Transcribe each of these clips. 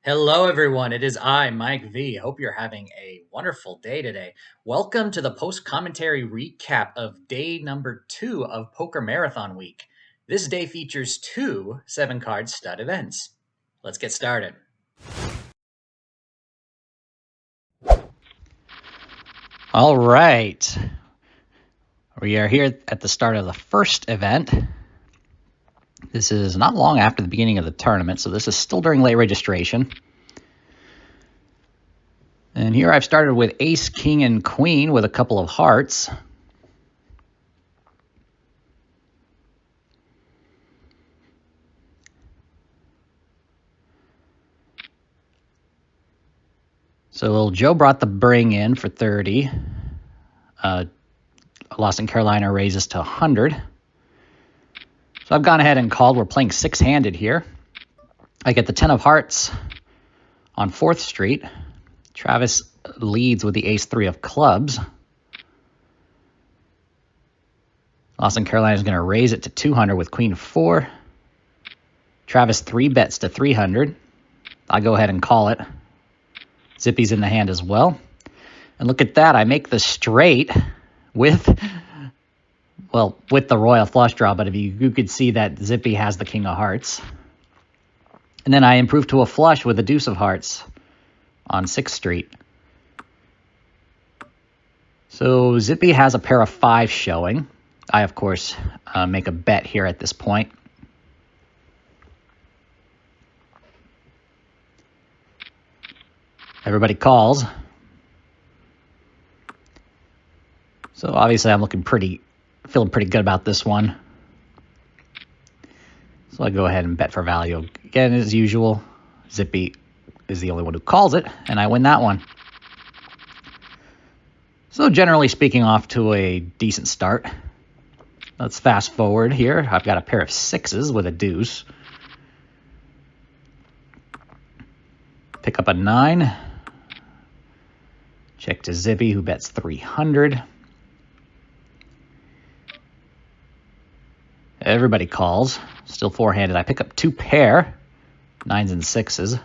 Hello, everyone. It is I, Mike V. Hope you're having a wonderful day today. Welcome to the post commentary recap of day number 2 of Poker Marathon Week. This day features 2 7-card stud events. Let's get started. All right. We are here at the start of the first event. This is not long after the beginning of the tournament, so this is still during late registration. And here I've started with ace, king, and queen with a couple of hearts. So little Joe brought the bring in for 30. Lost in Carolina raises to 100. So I've gone ahead and called. We're playing six-handed here. I get the 10 of hearts on 4th Street. Travis leads with the ace-3 of clubs. Lost in Carolina is going to raise it to 200 with queen-4. Travis 3-bets to 300. I go ahead and call it. Zippy's in the hand as well. And look at that. I make the straight with the royal flush draw, but if you could see that Zippy has the king of hearts. And then I improve to a flush with the deuce of hearts on 6th Street. So Zippy has a pair of 5 showing. I, of course, make a bet here at this point. Everybody calls. So obviously I'm feeling pretty good about this one. So I go ahead and bet for value. Again, as usual, Zippy is the only one who calls it, and I win that one. So generally speaking, off to a decent start. Let's fast forward here. I've got a pair of 6s with a deuce. Pick up a 9. Check to Zippy, who bets 300. Everybody calls. Still four-handed. I pick up 2 pair. 9s and 6s.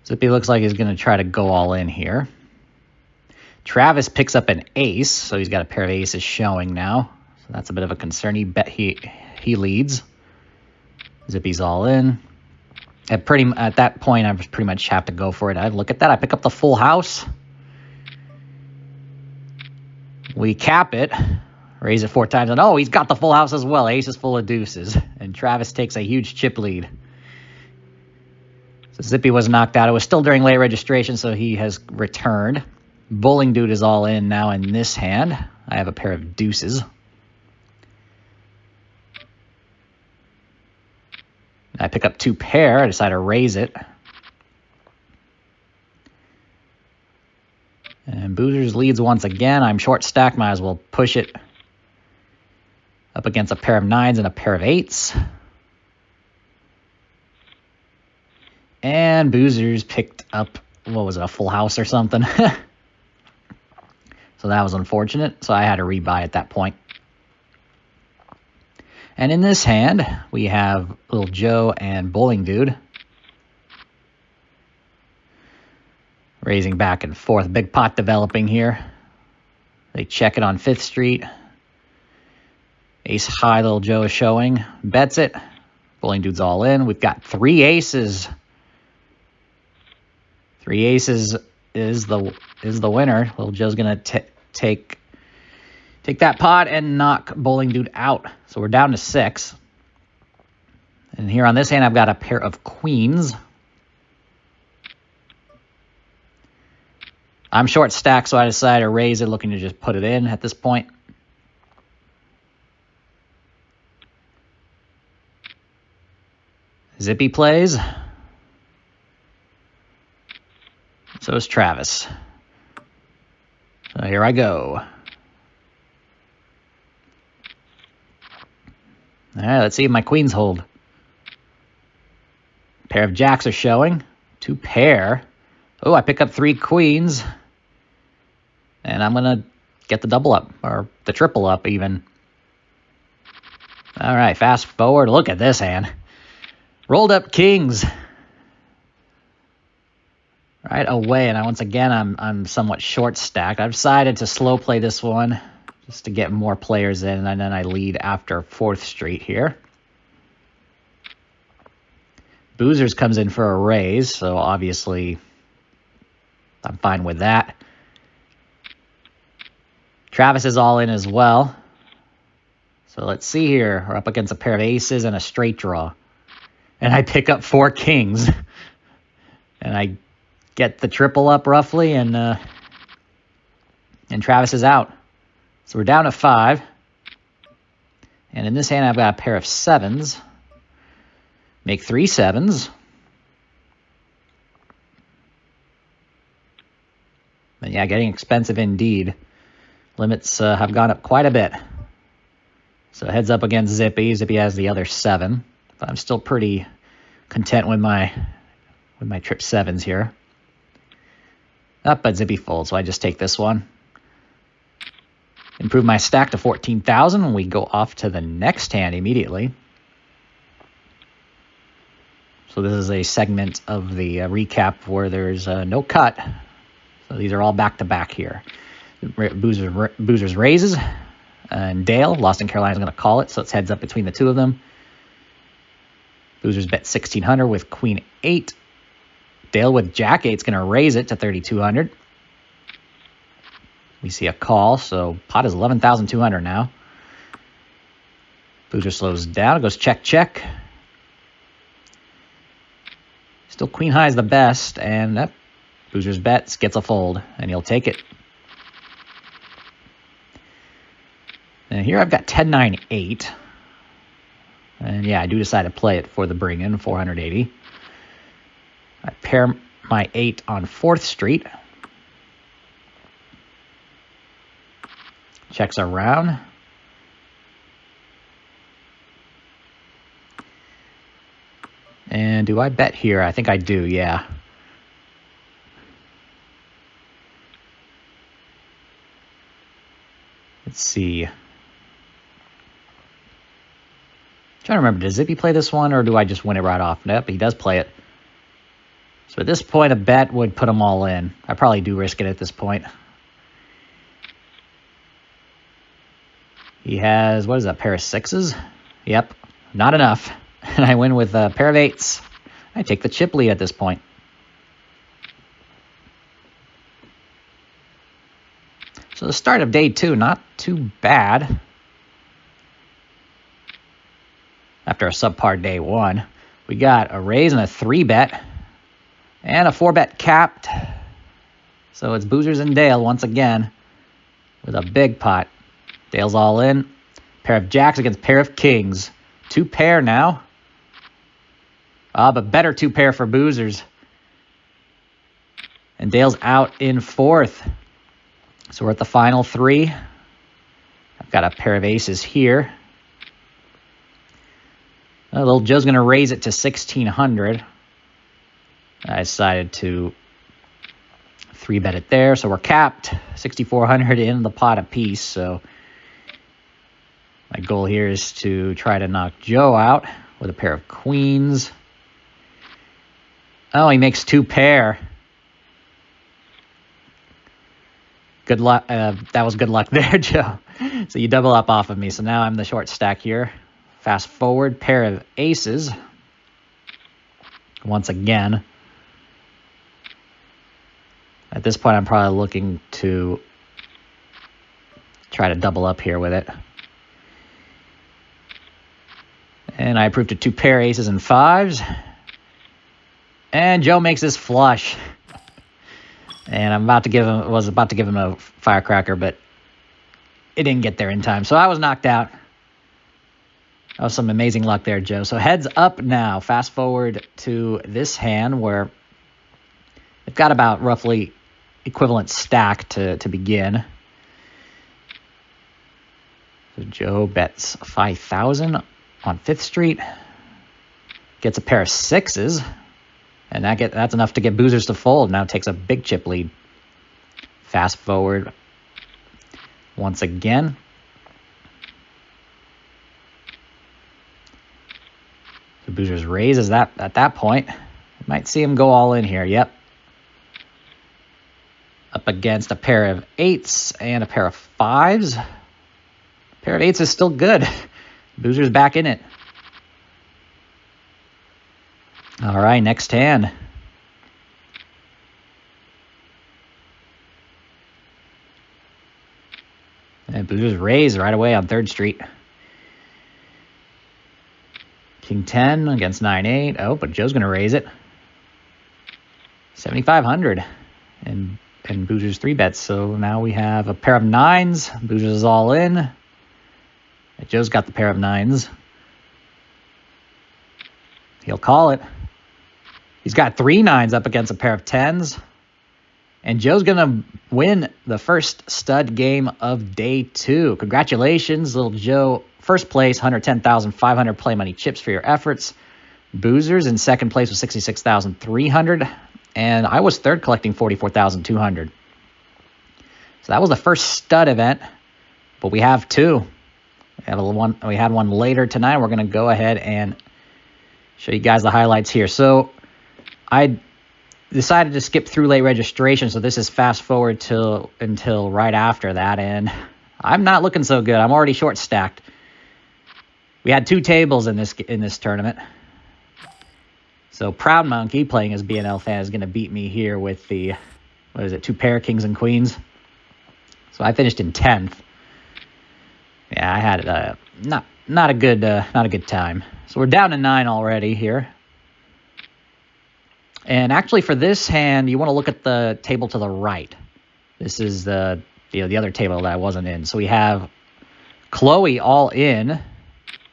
Zippy looks like he's going to try to go all in here. Travis picks up an ace, so he's got a pair of aces showing now. So that's a bit of a concern. He leads. Zippy's all in. At that point, I pretty much have to go for it. I look at that. I pick up the full house. We cap it. Raise it 4 times. And oh, he's got the full house as well. Ace is full of deuces. And Travis takes a huge chip lead. So Zippy was knocked out. It was still during late registration, so he has returned. Bowling Dude is all in now in this hand. I have a pair of deuces. I pick up 2 pair. I decide to raise it. And Boozers leads once again. I'm short stacked. Might as well push it up against a pair of 9s and a pair of 8s. And Boozers picked up, what was it, a full house or something? So that was unfortunate. So I had to rebuy at that point. And in this hand, we have Little Joe and Bowling Dude. Raising back and forth. Big pot developing here. They check it on 5th Street. Ace high, Little Joe is showing. Bets it. Bowling Dude's all in. We've got 3 aces. 3 aces is the winner. Little Joe's going to take that pot and knock Bowling Dude out. So we're down to 6. And here on this hand, I've got a pair of queens. I'm short stacked, so I decided to raise it, looking to just put it in at this point. Zippy plays. So is Travis. So here I go. All right, let's see if my queens hold. Pair of jacks are showing. 2 pair. Oh, I pick up 3 queens. And I'm going to get the double up, or the triple up even. All right, fast forward. Look at this hand. Rolled up kings right away, and once again I'm somewhat short stacked. I've decided to slow play this one just to get more players in, and then I lead after 4th Street here. Boozers comes in for a raise, so obviously I'm fine with that. Travis is all in as well. So let's see here. We're up against a pair of aces and a straight draw. And I pick up 4 kings. And I get the triple up roughly, and Travis is out. So we're down to 5. And in this hand, I've got a pair of 7s. Make 3 7s. And yeah, getting expensive indeed. Limits have gone up quite a bit. So heads up against Zippy. Zippy has the other 7. But I'm still pretty content with my trip 7s here. But Zippy folds, so I just take this one. Improve my stack to 14,000, and we go off to the next hand immediately. So this is a segment of the recap where there's no cut. So these are all back-to-back here. Boozers raises, and Dale, Lost in Carolina, is going to call it, so it's heads up between the two of them. Boozers bet 1,600 with Queen 8. Dale with Jack 8 is going to raise it to 3,200. We see a call, so pot is 11,200 now. Boozer slows down, goes check, check. Still Queen High is the best, and Boozer's bets, gets a fold, and he'll take it. And here I've got 10, 9, 8. And yeah, I do decide to play it for the bring-in, 480. I pair my 8 on 4th Street. Checks around. And do I bet here? I think I do, yeah. Let's see. Trying to remember, does Zippy play this one, or do I just win it right off? Nope, he does play it. So at this point, a bet would put them all in. I probably do risk it at this point. He has, what is that, pair of 6s? Yep, not enough. And I win with a pair of 8s. I take the chip lead at this point. So the start of day 2, not too bad. After a subpar day 1. We got a raise and a 3-bet. And a 4-bet capped. So it's Boozers and Dale once again with a big pot. Dale's all in. Pair of jacks against pair of kings. 2 pair now. But better 2 pair for Boozers. And Dale's out in 4th. So we're at the final 3. I've got a pair of aces here. Little Joe's going to raise it to 1,600. I decided to 3-bet it there. So we're capped. 6,400 in the pot apiece. So my goal here is to try to knock Joe out with a pair of queens. Oh, he makes 2 pair. Good luck. That was good luck there, Joe. So you double up off of me. So now I'm the short stack here. Fast forward, pair of aces. Once again. At this point, I'm probably looking to try to double up here with it. And I approved a 2 pair aces and 5s. And Joe makes his flush. And was about to give him a firecracker, but it didn't get there in time. So I was knocked out. That was some amazing luck there, Joe. So heads up now. Fast forward to this hand where they've got about roughly equivalent stack to begin. So Joe bets 5,000 on 5th Street. Gets a pair of 6s. And that's enough to get Boozers to fold. Now takes a big chip lead. Fast forward once again. Boozers raises that at that point. Might see him go all in here. Yep. Up against a pair of 8s and a pair of 5s. A pair of 8s is still good. Boozer's back in it. All right, next hand. And Boozer's raised right away on 3rd Street. King 10 against 9-8. Oh, but Joe's going to raise it. 7,500. And Boozer's 3-bets. So now we have a pair of 9s. Boozer's is all in. Joe's got the pair of 9s. He'll call it. He's got 3 9s up against a pair of 10s. And Joe's going to win the first stud game of day 2. Congratulations, little Joe. First place, 110,500 play money chips for your efforts. Boozers in second place with 66,300. And I was third, collecting 44,200. So that was the first stud event. But we have 2. We had one later tonight. We're going to go ahead and show you guys the highlights here. So I decided to skip through late registration, so this is fast forward until right after that, and I'm not looking so good. I'm already short stacked. We had 2 tables in this tournament. So Proud Monkey, playing as BNL fan, is going to beat me here with the 2 pair kings and queens. So I finished in 10th. Yeah, I had not a good time. So we're down to 9 already here. And actually, for this hand, you want to look at the table to the right. This is the other table that I wasn't in. So we have Chloe all in,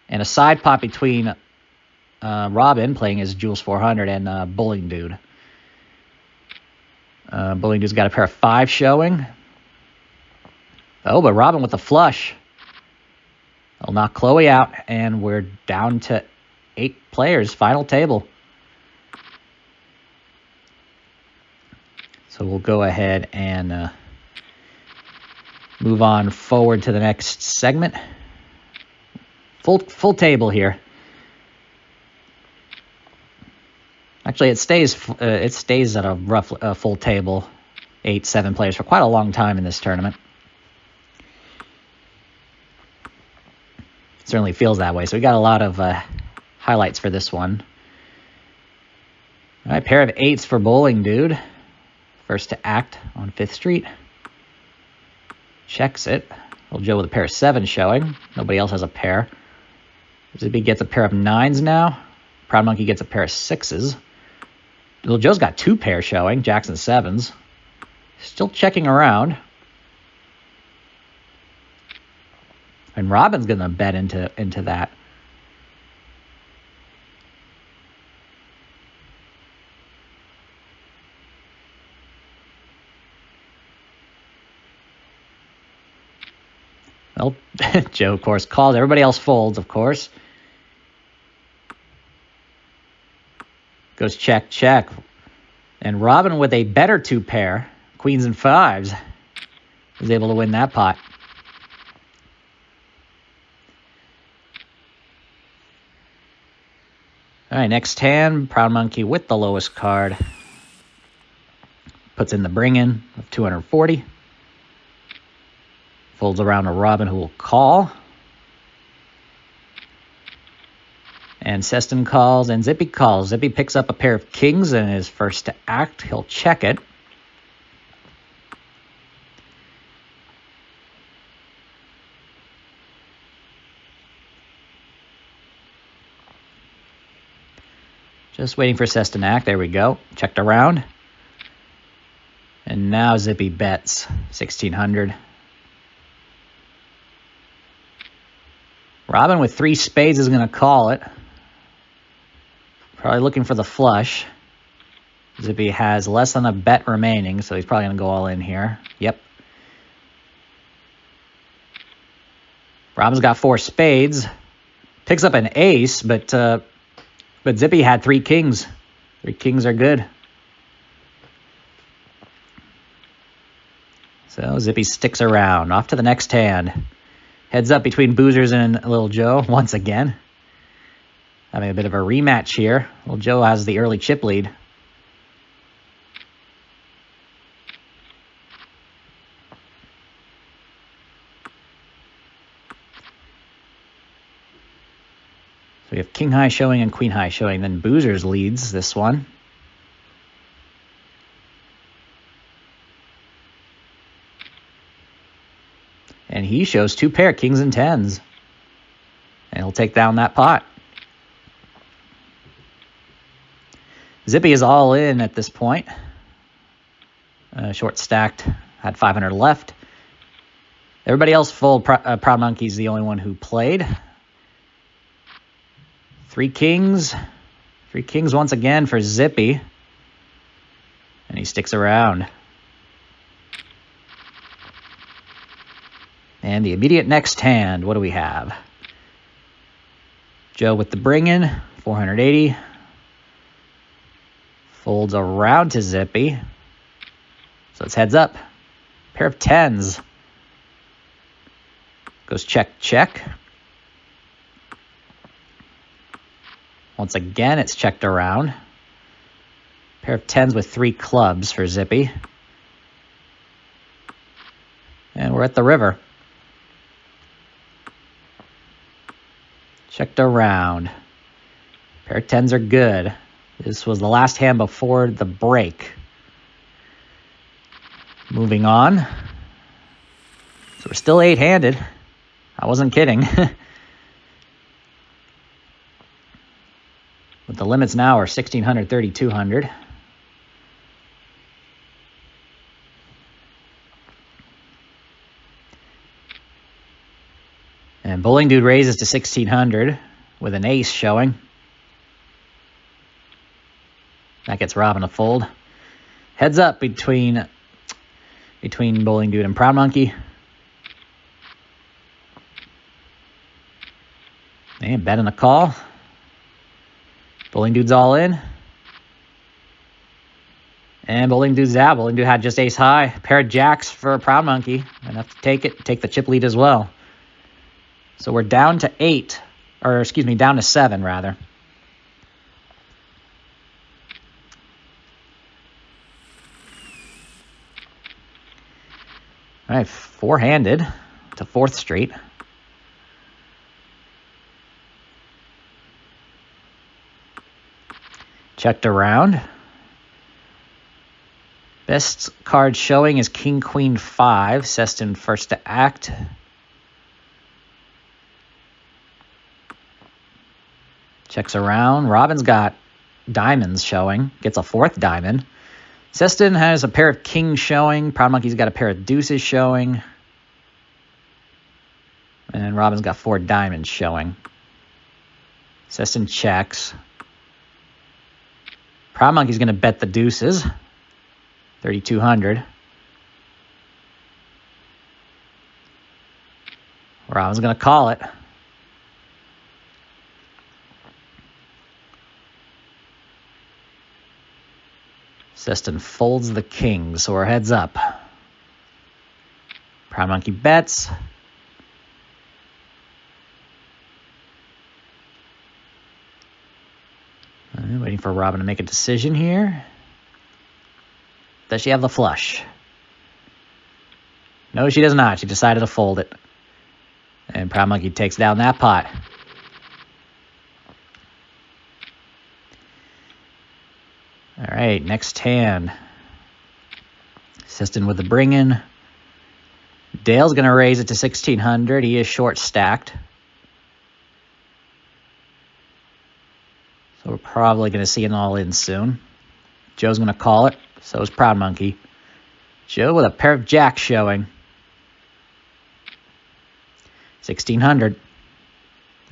and a side pot between Robin, playing as Jules 400, and Bowling Dude. Bowling Dude's got a pair of 5 showing. Oh, but Robin with a flush. I'll knock Chloe out, and we're down to 8 players, final table. So we'll go ahead and move on forward to the next segment. Full table here. Actually, it stays at a rough full table, 8-7 players for quite a long time in this tournament. It certainly feels that way. So we got a lot of highlights for this one. All right, pair of 8s for Bowling Dude. First to act on 5th Street. Checks it. Little Joe with a pair of 7s showing. Nobody else has a pair. Zippy gets a pair of 9s now. Proud Monkey gets a pair of 6s. Little Joe's got 2 pairs showing. Jackson 7s. Still checking around. And Robin's going to bet into that. Well, Joe, of course, calls. Everybody else folds, of course. Goes check, check. And Robin with a better 2 pair, queens and 5s, is able to win that pot. All right, next hand, Proud Monkey with the lowest card. Puts in the bring-in of 240. Folds around to Robin, who will call. And Seston calls, and Zippy calls. Zippy picks up a pair of kings and is first to act. He'll check it. Just waiting for Seston to act. There we go. Checked around. And now Zippy bets 1,600. Robin with 3 spades is going to call it. Probably looking for the flush. Zippy has less than a bet remaining, so he's probably going to go all in here. Yep. Robin's got 4 spades. Picks up an ace, but Zippy had 3 kings. 3 kings are good. So Zippy sticks around. Off to the next hand. Heads up between Boozers and Little Joe once again. Having a bit of a rematch here. Well, Joe has the early chip lead. So we have king high showing and queen high showing. Then Boozers leads this one. And he shows 2 pair, kings and tens. And he'll take down that pot. Zippy is all in at this point. Short stacked, had 500 left. Everybody else fold. Proud Monkey's the only one who played. 3 kings. 3 kings once again for Zippy. And he sticks around. And the immediate next hand, what do we have? Joe with the bring-in, 480. Folds around to Zippy. So it's heads up. Pair of tens. Goes check, check. Once again, it's checked around. Pair of tens with 3 clubs for Zippy. And we're at the river. Checked around. Pair of tens are good. This was the last hand before the break. Moving on. So we're still 8-handed. I wasn't kidding. But the limits now are 1,600, 3,200. And Bowling Dude raises to 1,600 with an ace showing. That gets Robin a fold. Heads up between Bowling Dude and Proud Monkey. And betting a call. Bowling Dude's all in. And Bowling Dude's out. Bowling Dude had just ace high. Pair of jacks for Proud Monkey. Enough to take it. Take the chip lead as well. So we're down to 8. Or excuse me, down to 7 rather. All right, 4-handed to 4th Street. Checked around. Best card showing is King, Queen, 5. Seston first to act. Checks around. Robin's got diamonds showing. Gets a 4th diamond. Seston has a pair of kings showing. Proud Monkey's got a pair of deuces showing. And Robin's got 4 diamonds showing. Seston checks. Proud Monkey's going to bet the deuces. 3,200. Robin's going to call it. Seston folds the king, so we're heads up. Proud Monkey bets. Waiting for Robin to make a decision here. Does she have the flush? No, she does not. She decided to fold it. And Proud Monkey takes down that pot. All right, next hand. Seston with the bring-in. Dale's going to raise it to 1,600. He is short stacked. So we're probably going to see an all-in soon. Joe's going to call it. So is Proud Monkey. Joe with a pair of jacks showing. 1,600.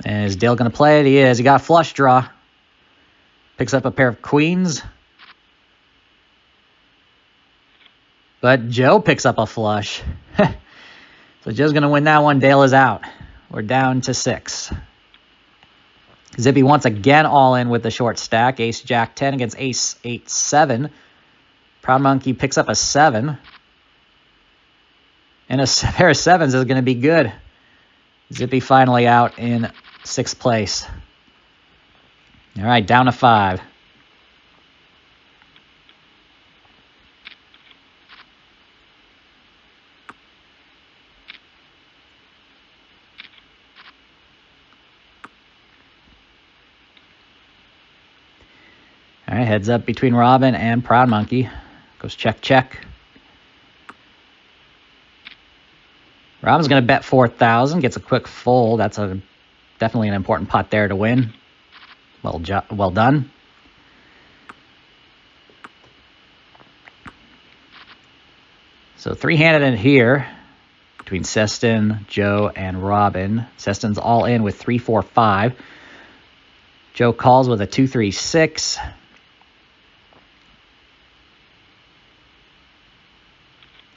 And is Dale going to play it? He is. He got a flush draw. Picks up a pair of queens. But Joe picks up a flush. So Joe's going to win that one. Dale is out. We're down to 6. Zippy once again all in with the short stack. Ace, Jack, 10 against Ace, 8, 7. Proud Monkey picks up a 7. And a pair of 7s is going to be good. Zippy finally out in 6th place. All right, down to 5. All right, heads up between Robin and Proud Monkey. Goes check, check. Robin's going to bet 4,000, gets a quick fold. That's definitely an important pot there to win. Well done. So 3-handed in here between Seston, Joe, and Robin. Seston's all in with 3-4-5. Joe calls with a 2-3-6.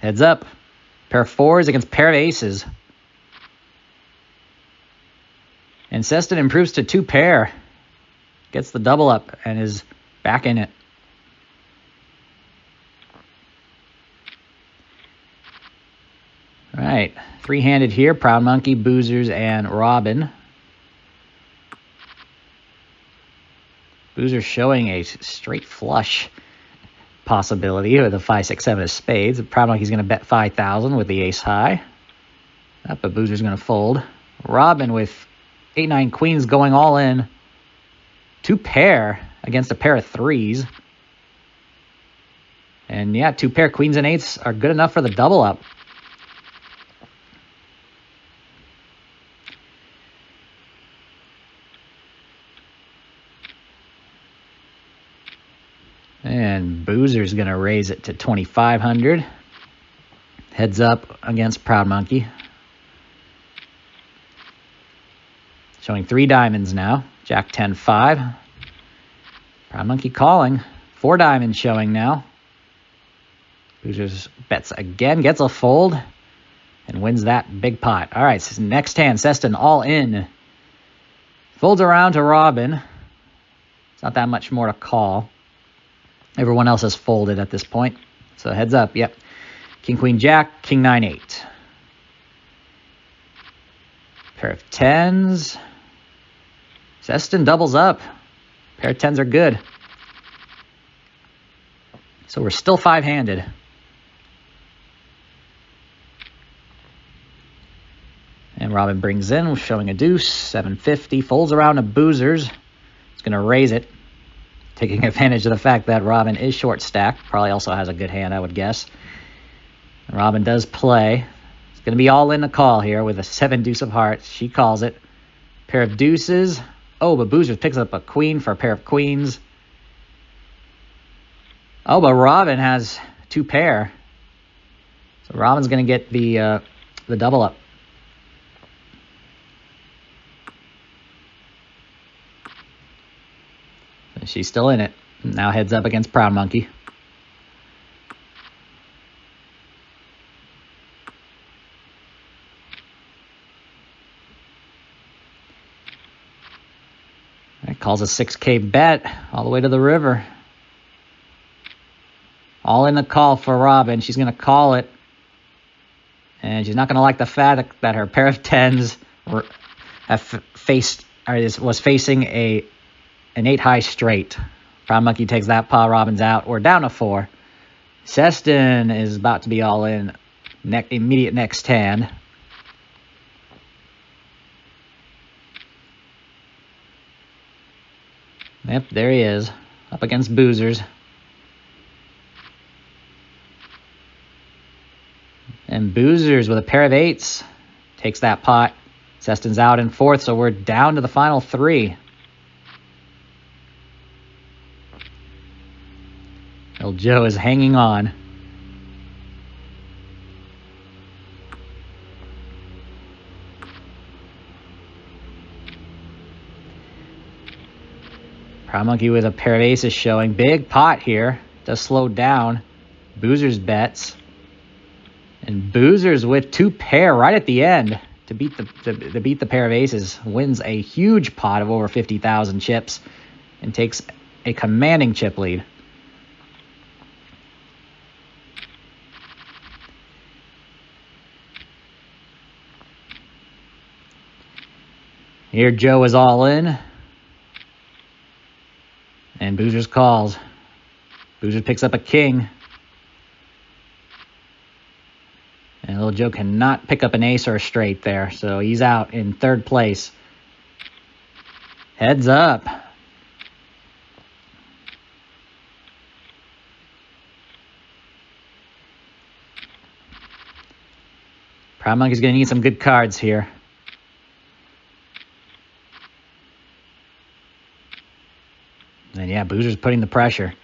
Heads up. Pair of 4s against pair of aces. And Seston improves to 2 pair. Gets the double up and is back in it. All right. 3-handed here. Proud Monkey, Boozers, and Robin. Boozers showing a straight flush possibility with a 5, 6, 7 of spades. Proud Monkey's going to bet 5,000 with the ace high. But Boozer's going to fold. Robin with 8, 9 queens going all in. 2 pair against a pair of 3s. And yeah, 2 pair queens and 8s are good enough for the double up. And Boozer's going to raise it to 2,500. Heads up against Proud Monkey. Showing 3 diamonds now. Jack 10, 5. Proud Monkey calling. 4 diamonds showing now. Boozer's bets again, gets a fold, and wins that big pot. All right, so next hand, Seston all in. Folds around to Robin. It's not that much more to call. Everyone else has folded at this point. So heads up, yep. King, Queen, Jack, King, 9, 8. Pair of 10s. Seston doubles up. Pair of 10s are good. So we're still 5-handed. And Robin brings in, showing a deuce, 750. Folds around to Boozers. He's going to raise it. Taking advantage of the fact that Robin is short stacked. Probably also has a good hand, I would guess. And Robin does play. It's going to be all in the call here with a 7 deuce of hearts. She calls it. Pair of deuces. Oh, but Boozers picks up a queen for a pair of queens. Oh, but Robin has 2 pair. So Robin's going to get the double up. She's still in it. Now heads up against Proud Monkey. It calls a 6K bet all the way to the river. All in the call for Robin. She's going to call it. And she's not going to like the fact that her pair of 10s was facing an 8 high straight. Proud Monkey takes that pot. Robin's out. We're down to 4. Seston is about to be all in. Immediate next hand. Yep, there he is. Up against Boozers. And Boozers with a pair of 8s takes that pot. Seston's out in 4th, so we're down to the final 3. Old Joe is hanging on. Proud Monkey with a pair of aces showing. Big pot here. Does slow down. Boozers bets. And Boozers with 2 pair right at the end to beat the pair of aces. Wins a huge pot of over 50,000 chips and takes a commanding chip lead. Here Joe is all in. And Boozers calls. Boozers picks up a king. And Little Joe cannot pick up an ace or a straight there, so he's out in third place. Heads up. Proud Monkey's going to need some good cards here. And yeah, Boozer's putting the pressure.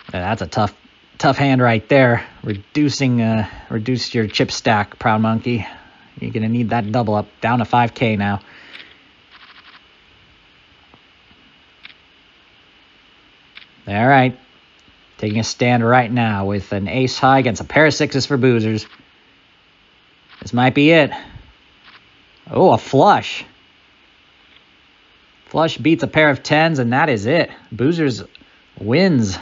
That's a tough hand right there. Reduce your chip stack, Proud Monkey. You're going to need that double up. Down to 5K now. All right. Taking a stand right now with an ace high against a pair of sixes for Boozers. This might be it. Oh, a flush. Flush beats a pair of tens, and that is it. Boozers wins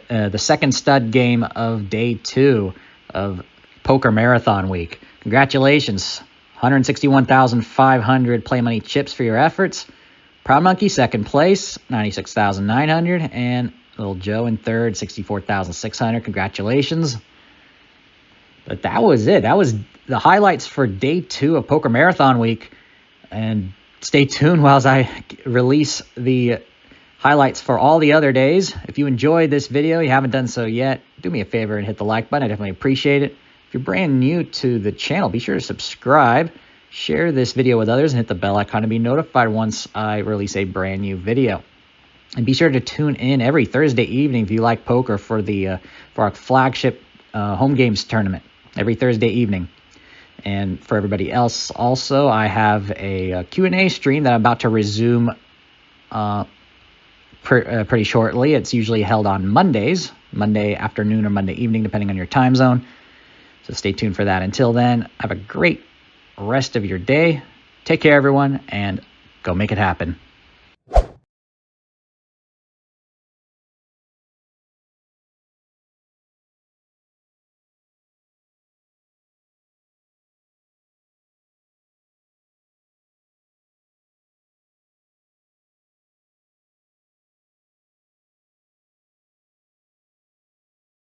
the second stud game of day 2 of Poker Marathon Week. Congratulations. 161,500 play money chips for your efforts. Proud Monkey, second place, 96,900. And Little Joe in third, 64,600. Congratulations. But that was it. That was the highlights for day 2 of Poker Marathon Week. And stay tuned while I release the highlights for all the other days. If you enjoyed this video, you haven't done so yet, do me a favor and hit the like button. I definitely appreciate it. If you're brand new to the channel, be sure to subscribe, share this video with others, and hit the bell icon to be notified once I release a brand new video. And be sure to tune in every Thursday evening if you like poker for our flagship home games tournament every Thursday evening. And for everybody else, also, I have a Q&A stream that I'm about to resume pretty shortly. It's usually held on Mondays, Monday afternoon or Monday evening, depending on your time zone. So stay tuned for that. Until then, have a great rest of your day. Take care, everyone, and go make it happen.